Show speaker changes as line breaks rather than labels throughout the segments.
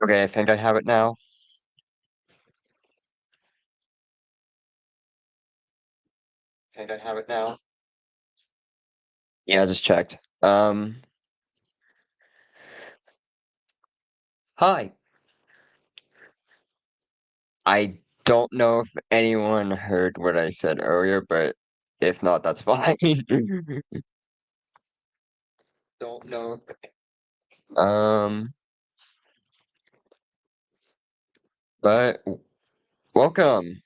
Okay, I think I have it now. I think I have it now. Yeah, I just checked. Hi. I don't know if anyone heard what I said earlier, but if not, that's fine. Don't know. Um, but welcome.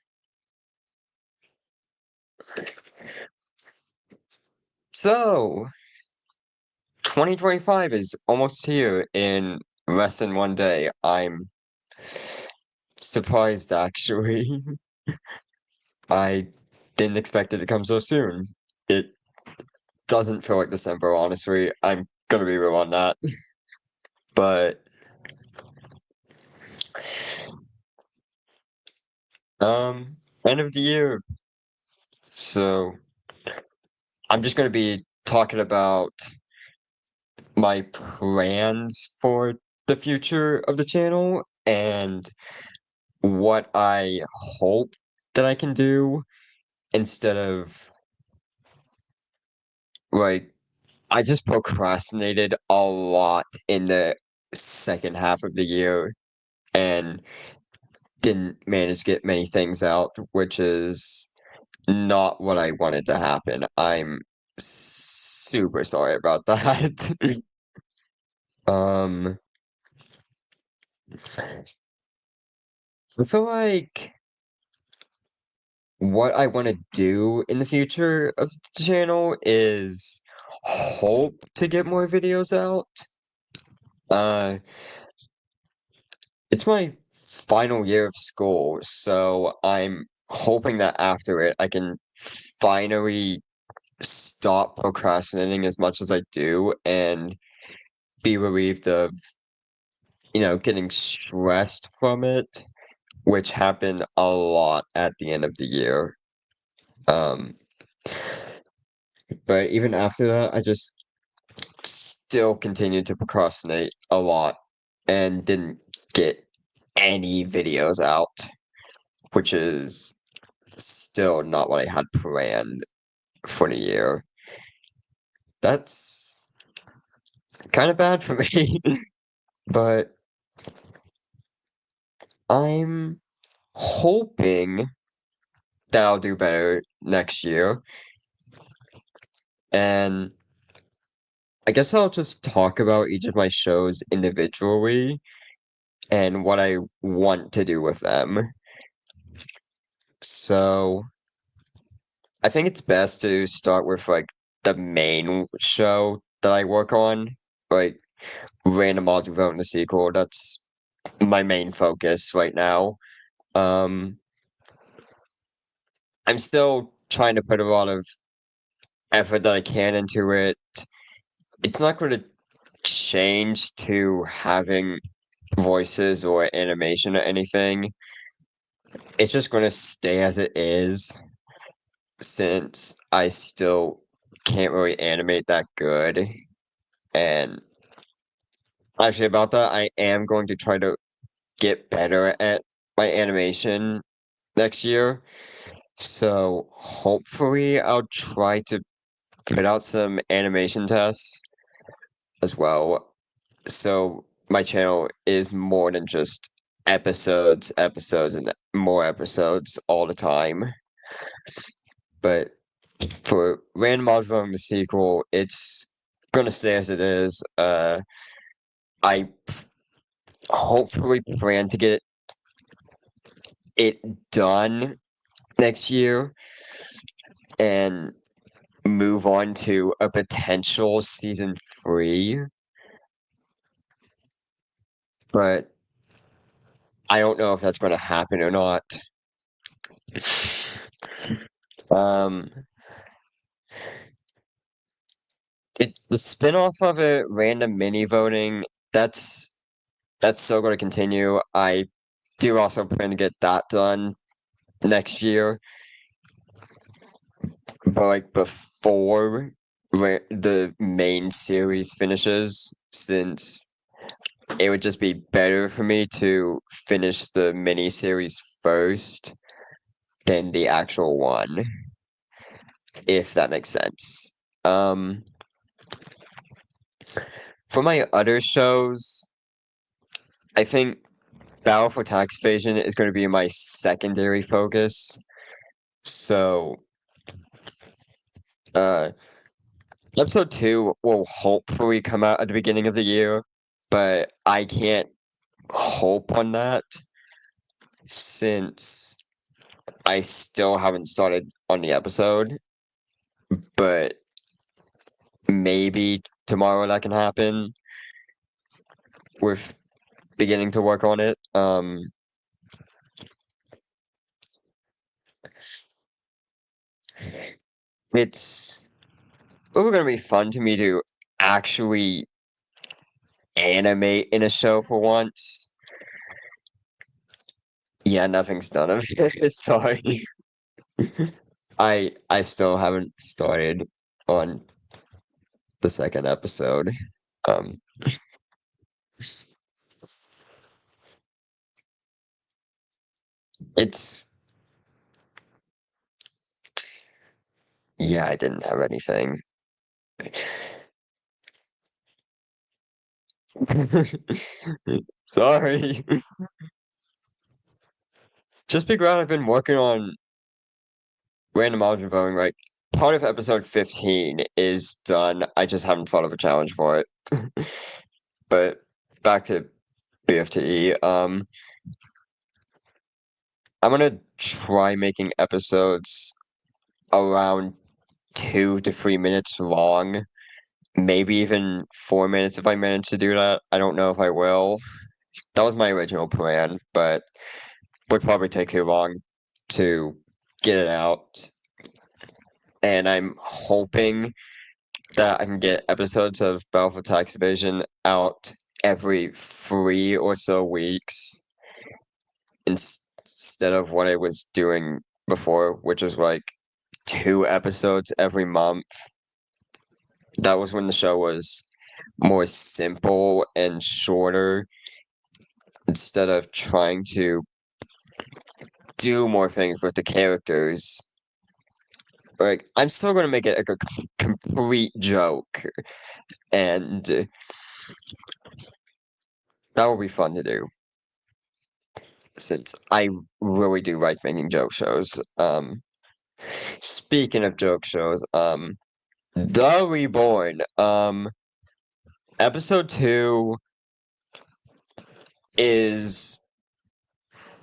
So, 2025 is almost here in less than one day. I'm surprised, actually. I didn't expect it to come so soon. It doesn't feel like December, honestly. I'm gonna be real on that. But end of the year. So I'm just gonna be talking about my plans for the future of the channel and what I hope that I can do instead of like I just procrastinated a lot in the second half of the year and didn't manage to get many things out, which is not what I wanted to happen. I'm super sorry about that. Um, I feel like what I wanna do in the future of the channel is hope to get more videos out. Uh, it's my final year of school, so I'm hoping that after it, I can finally stop procrastinating as much as I do and be relieved of, getting stressed from it, which happened a lot at the end of the year. Um, but even after that, I just still continued to procrastinate a lot and didn't get any videos out, which is still not what I had planned for the year. That's kind of bad for me, but I'm hoping that I'll do better next year. And I guess I'll just talk about each of my shows individually and what I want to do with them. So I think it's best to start with like the main show that I work on, like Random Object Vote in the sequel. That's my main focus right now. Um, I'm still trying to put a lot of effort that I can into it. It's not going to change to having voices or animation or anything. It's just going to stay as it is since I still can't really animate that good. And actually, about that, I am going to try to get better at my animation next year. So hopefully, I'll try to put out some animation tests as well. So my channel is more than just episodes, and more episodes all the time. But for Random Object the sequel, it's gonna stay as it is. I hopefully plan to get it done next year and move on to a potential season 3, but I don't know if that's gonna happen or not. Um, the spinoff of it, random mini voting, that's that's still gonna continue. I do also plan to get that done next year, but, like, before the main series finishes, since it would just be better for me to finish the miniseries first than the actual one, if that makes sense. Um, for my other shows, I think Battle for Tax Evasion is going to be my secondary focus. So, uh, episode 2 will hopefully come out at the beginning of the year, but I can't hope on that since I still haven't started on the episode, but maybe tomorrow that can happen with beginning to work on it. It's gonna be fun to me to actually animate in a show for once. Yeah, nothing's done of it. Sorry. I still haven't started on the second episode. Um, it's yeah, I didn't have anything. Sorry. Just because I've been working on random algebra voting, like part of episode 15 is done. I just haven't thought of a challenge for it. But back to BFTE. I'm gonna try making episodes around 2 to 3 minutes long, maybe even 4 minutes if I manage to do that. I don't know if I will. That was my original plan, but would probably take too long to get it out. And I'm hoping that I can get episodes of Battle for Tax Evasion out every 3 or so weeks instead of what I was doing before, which was like 2 episodes every month. That was when the show was more simple and shorter instead of trying to do more things with the characters. Like, I'm still gonna make it like a complete joke, and that will be fun to do since I really do like making joke shows. Speaking of joke shows, The Reborn, episode 2 is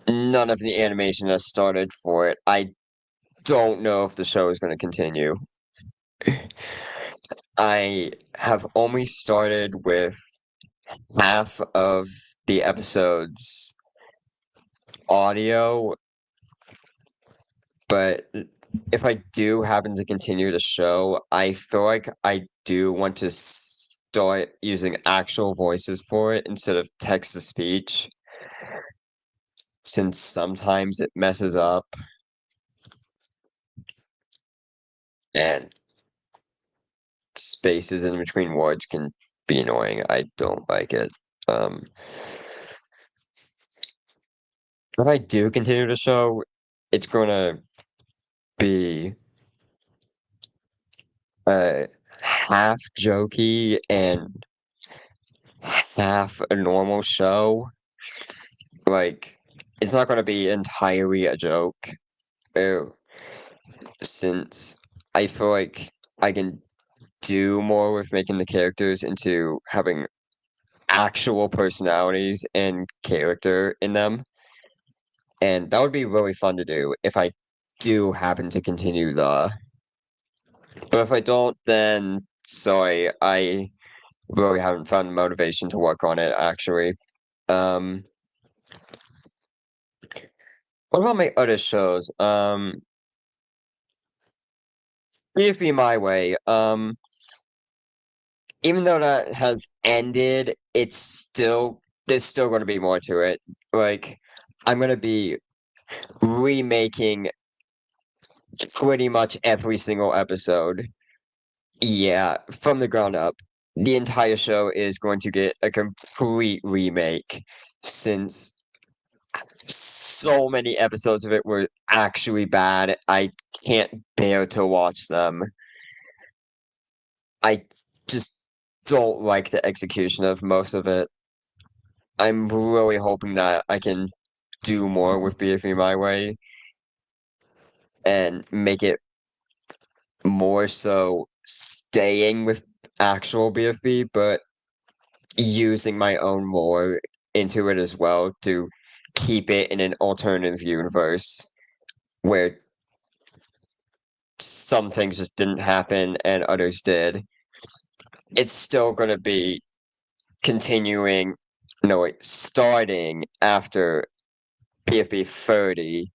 none of the animation that started for it. I don't know if the show is going to continue. I have only started with half of the episode's audio, but if I do happen to continue the show, I feel like I do want to start using actual voices for it instead of text to speech, since sometimes it messes up and spaces in between words can be annoying. I don't like it. If I do continue the show, it's gonna be half jokey and half a normal show. Like, it's not gonna be entirely a joke. uh, Since I feel like I can do more with making the characters into having actual personalities and character in them. And that would be really fun to do if I do happen to continue the. But if I don't, then sorry, I really haven't found motivation to work on it actually. Um, what about my other shows? BFB My Way. Even though that has ended, there's still gonna be more to it. Like, I'm gonna be remaking pretty much every single episode. Yeah, from the ground up. the entire show is going to get a complete remake since so many episodes of it were actually bad. I can't bear to watch them. I just don't like the execution of most of it. I'm really hoping that I can do more with BFE My Way and make it more so staying with actual BFB, but using my own lore into it as well to keep it in an alternative universe where some things just didn't happen and others did. It's still going to be continuing, no, wait, starting after BFB 30,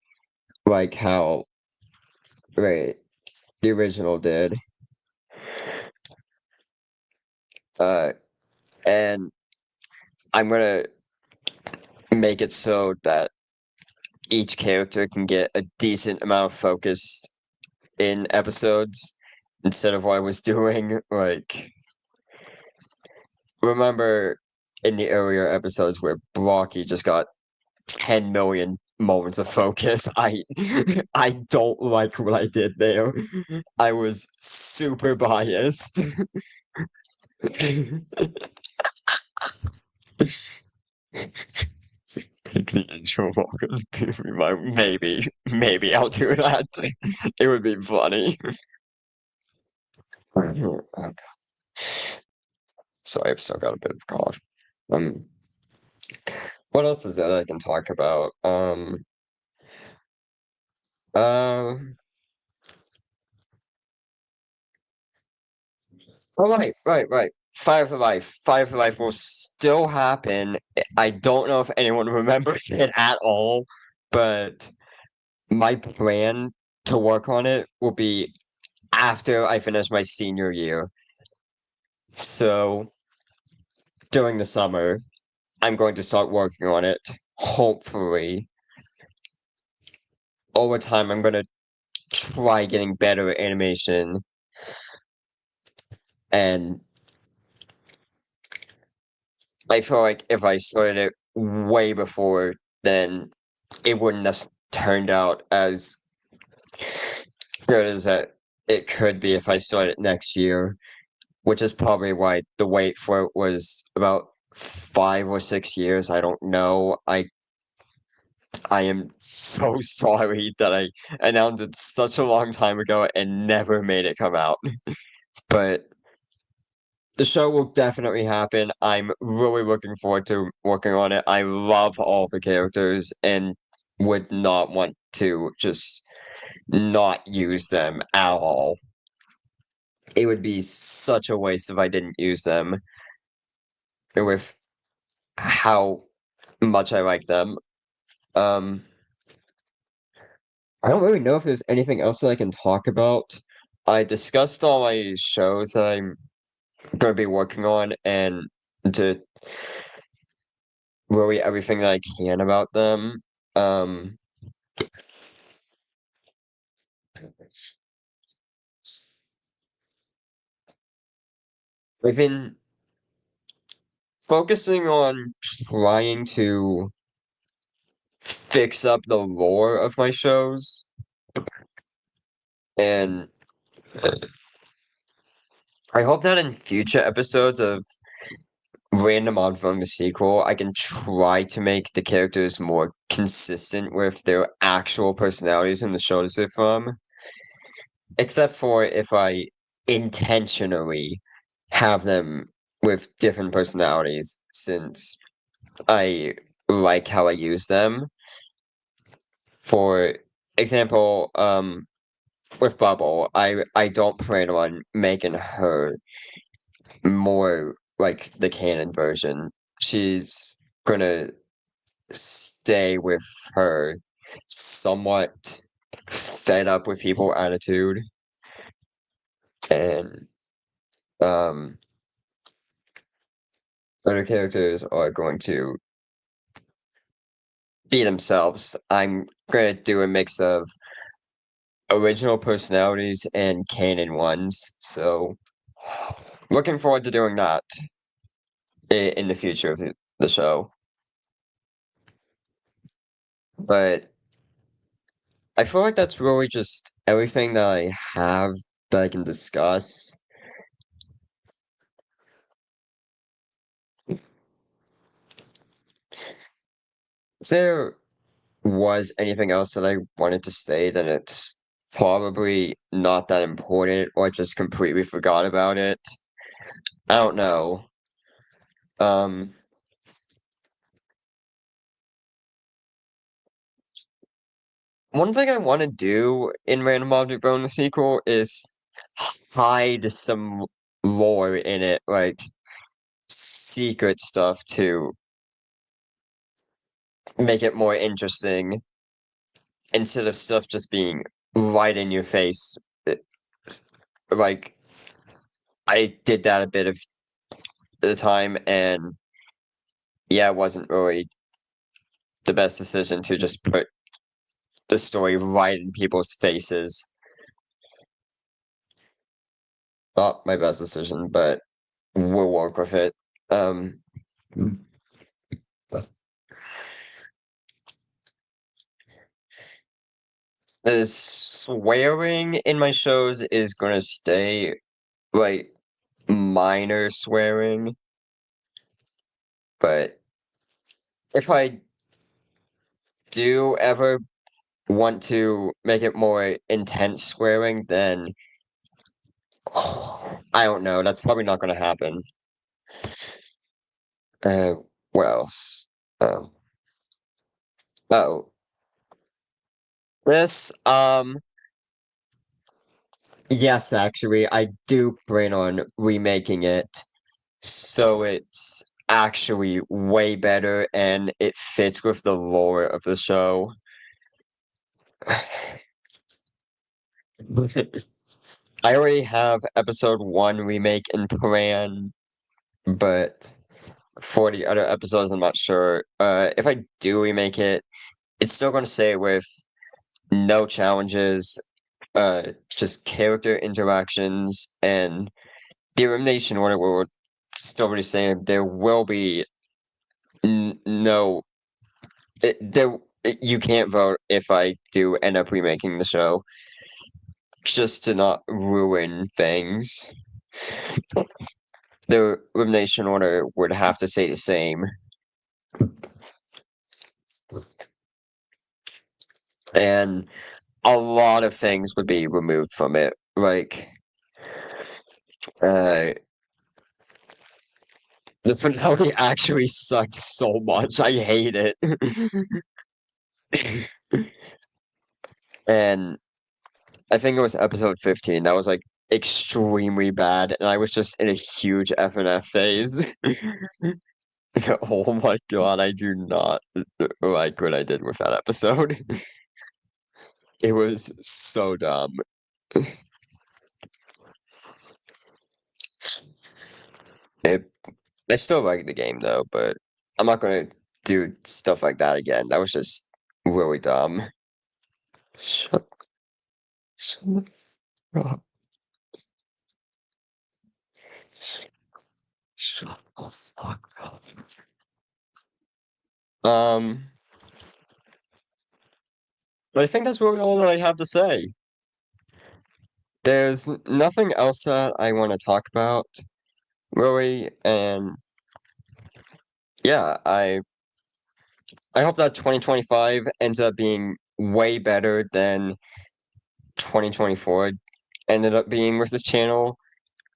like how, right, the original did. And I'm gonna make it so that each character can get a decent amount of focus in episodes instead of what I was doing. Like, remember in the earlier episodes where Blocky just got 10 million moments of focus? I don't like what I did there. I was super biased. Take the intro walk maybe I'll do that. It would be funny. Oh, God. So I've still got a bit of cough. Um, what else is that I can talk about? Uh, oh, right. Fire for Life. Fire for Life will still happen. I don't know if anyone remembers it at all, but my plan to work on it will be after I finish my senior year. So during the summer, I'm going to start working on it. Hopefully, over time, I'm going to try getting better at animation. And I feel like if I started it way before, then it wouldn't have turned out as good as it could be if I started next year, which is probably why the wait for it was about 5 or 6 years. I don't know. I am so sorry that I announced it such a long time ago and never made it come out. But the show will definitely happen. I'm really looking forward to working on it. I love all the characters and would not want to just not use them at all. It would be such a waste if I didn't use them with how much I like them. Um, I don't really know if there's anything else that I can talk about. I discussed all my shows that I'm gonna be working on and to really everything that I can about them. Um, I've been focusing on trying to fix up the lore of my shows, and I hope that in future episodes of Random Odd from the sequel, I can try to make the characters more consistent with their actual personalities in the shows they're from. Except for if I intentionally have them with different personalities, since I like how I use them. For example, with Bubble, I don't plan on making her more like the canon version. She's gonna stay with her somewhat fed up with people attitude, and um other characters are going to be themselves. I'm gonna do a mix of original personalities and canon ones, so looking forward to doing that in the future of the show. But I feel like that's really just everything that I have that I can discuss. If there was anything else that I wanted to say, then it's probably not that important, or I just completely forgot about it. I don't know. Um, One thing I want to do in Random Object Bonus sequel is hide some lore in it, like secret stuff to make it more interesting instead of stuff just being right in your face. It's like I did that a bit of the time, and yeah, it wasn't really the best decision to just put the story right in people's faces. Not my best decision, but we'll work with it. Um, the swearing in my shows is gonna stay like minor swearing, but if I do ever want to make it more intense swearing, then I don't know. That's probably not gonna happen. Uh, what else? Um, oh, this, yes, actually, I do plan on remaking it, so it's actually way better and it fits with the lore of the show. I already have episode 1 remake in plan, but for the other episodes, I'm not sure. If I do remake it, it's still gonna stay with no challenges, just character interactions, and the elimination order will still be the same. There will be no you can't vote if I do end up remaking the show, just to not ruin things. The elimination order would have to stay the same. And a lot of things would be removed from it, like, uh, the finale actually sucked so much, I hate it. And I think it was episode 15, that was, like, extremely bad, and I was just in a huge FNF phase. Oh my god, I do not like what I did with that episode. It was so dumb. It I still like the game though, but I'm not gonna do stuff like that again. That was just really dumb. Shut shut the up. Shut the fuck up. Um, but I think that's really all that I have to say. There's nothing else that I want to talk about, really, and yeah, I hope that 2025 ends up being way better than 2024 ended up being with this channel.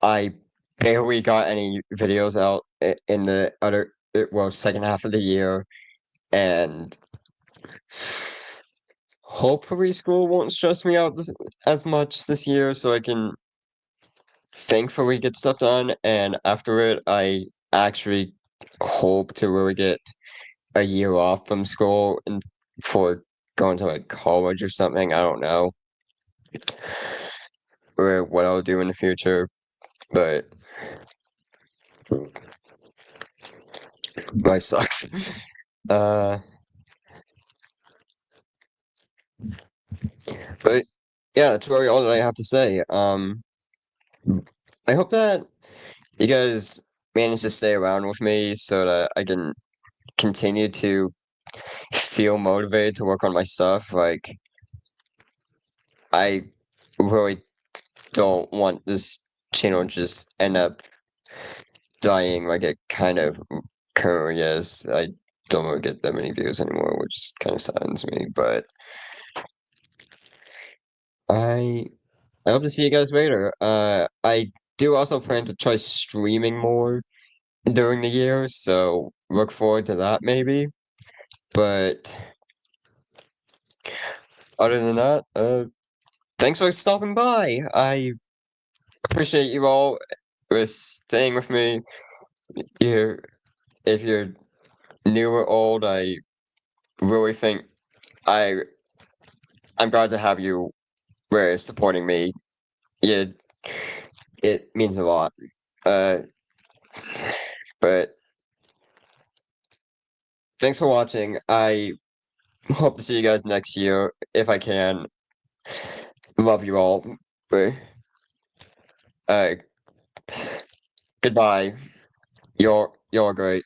I barely got any videos out in the well, second half of the year, and hopefully school won't stress me out as much this year, so I can thankfully get stuff done, and after it, I actually hope to really get a year off from school and for going to like college or something. I don't know, or what I'll do in the future, but life sucks. Uh, but yeah, that's really all that I have to say. I hope that you guys managed to stay around with me so that I can continue to feel motivated to work on my stuff. Like, I really don't want this channel to just end up dying like it kind of currently is. I don't really get that many views anymore, which kind of saddens me. But I I hope to see you guys later. I do also plan to try streaming more during the year, so look forward to that maybe. But other than that, thanks for stopping by. I appreciate you all for staying with me. You, if you're new or old, I really think I I'm glad to have you where supporting me. It it means a lot. Uh, but thanks for watching. I hope to see you guys next year if I can. Love you all. But, uh, goodbye. You're great.